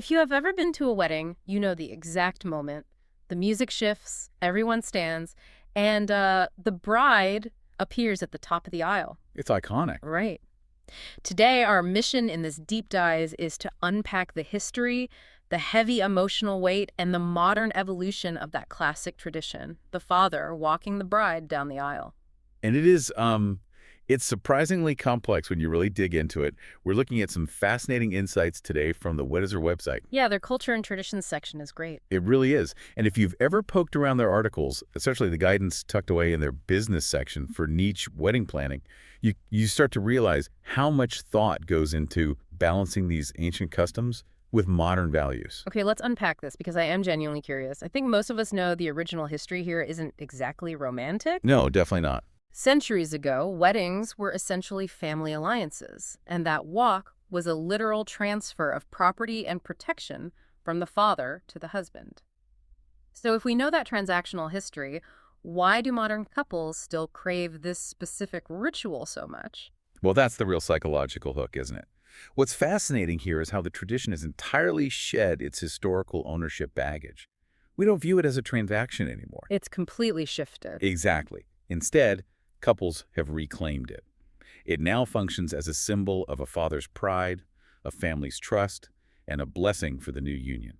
If you have ever been to a wedding, you know the exact moment. The music shifts, everyone stands, and the bride appears at the top of the aisle. It's iconic. Right. Today, our mission in this deep dive is to unpack the history, the heavy emotional weight, and the modern evolution of that classic tradition, the father walking the bride down the aisle. And it's surprisingly complex when you really dig into it. We're looking at some fascinating insights today from the Weddizer website. Yeah, their culture and traditions section is great. It really is. And if you've ever poked around their articles, especially the guidance tucked away in their business section for niche wedding planning, you start to realize how much thought goes into balancing these ancient customs with modern values. Okay, let's unpack this because I am genuinely curious. I think most of us know the original history here isn't exactly romantic. No, definitely not. Centuries ago, weddings were essentially family alliances, and that walk was a literal transfer of property and protection from the father to the husband. So if we know that transactional history, why do modern couples still crave this specific ritual so much? Well, that's the real psychological hook, isn't it? What's fascinating here is how the tradition has entirely shed its historical ownership baggage. We don't view it as a transaction anymore. It's completely shifted. Exactly. Instead, couples have reclaimed it. It now functions as a symbol of a father's pride, a family's trust, and a blessing for the new union.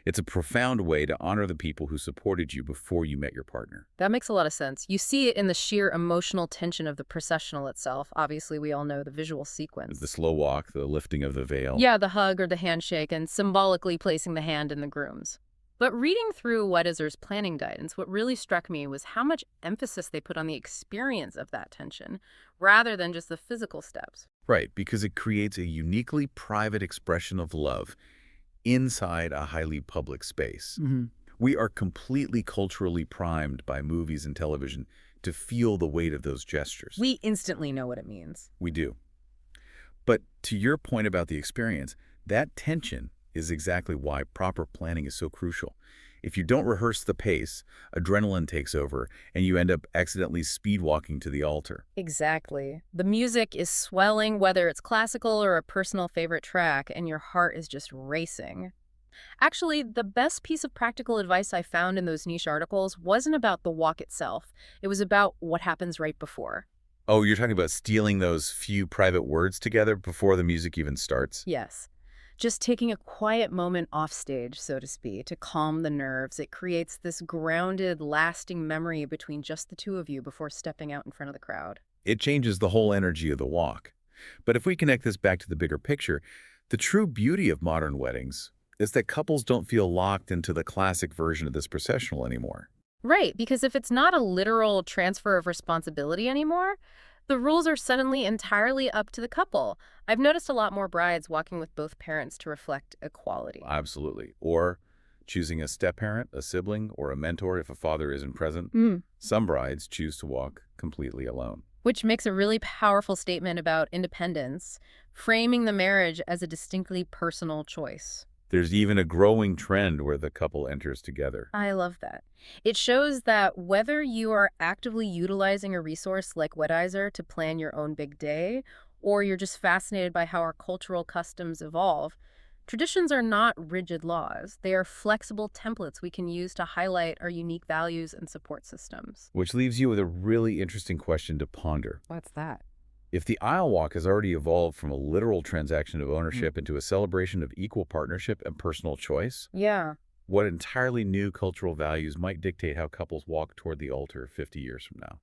It's a profound way to honor the people who supported you before you met your partner. That makes a lot of sense. You see it in the sheer emotional tension of the processional itself. Obviously, we all know the visual sequence. The slow walk, the lifting of the veil. Yeah, the hug or the handshake, and symbolically placing the hand in the groom's. But reading through Weddizer's planning guidance, what really struck me was how much emphasis they put on the experience of that tension, rather than just the physical steps. Right, because it creates a uniquely private expression of love inside a highly public space. We are completely culturally primed by movies and television to feel the weight of those gestures. We instantly know what it means. We do. But to your point about the experience, that tension is exactly why proper planning is so crucial. If you don't rehearse the pace, adrenaline takes over, and you end up accidentally speed walking to the altar. Exactly. The music is swelling, whether it's classical or a personal favorite track, and your heart is just racing. Actually, the best piece of practical advice I found in those niche articles wasn't about the walk itself. It was about what happens right before. Oh, you're talking about stealing those few private words together before the music even starts? Yes. Just taking a quiet moment off stage, so to speak, to calm the nerves. It creates this grounded, lasting memory between just the two of you before stepping out in front of the crowd. It changes the whole energy of the walk. But if we connect this back to the bigger picture, the true beauty of modern weddings is that couples don't feel locked into the classic version of this processional anymore. Right, because if it's not a literal transfer of responsibility anymore, the rules are suddenly entirely up to the couple. I've noticed a lot more brides walking with both parents to reflect equality. Absolutely. Or choosing a step-parent, a sibling, or a mentor if a father isn't present. Mm. Some brides choose to walk completely alone. Which makes a really powerful statement about independence, framing the marriage as a distinctly personal choice. There's even a growing trend where the couple enters together. I love that. It shows that whether you are actively utilizing a resource like Weddizer to plan your own big day, or you're just fascinated by how our cultural customs evolve, traditions are not rigid laws. They are flexible templates we can use to highlight our unique values and support systems. Which leaves you with a really interesting question to ponder. What's that? If the aisle walk has already evolved from a literal transaction of ownership into a celebration of equal partnership and personal choice, Yeah. what entirely new cultural values might dictate how couples walk toward the altar 50 years from now?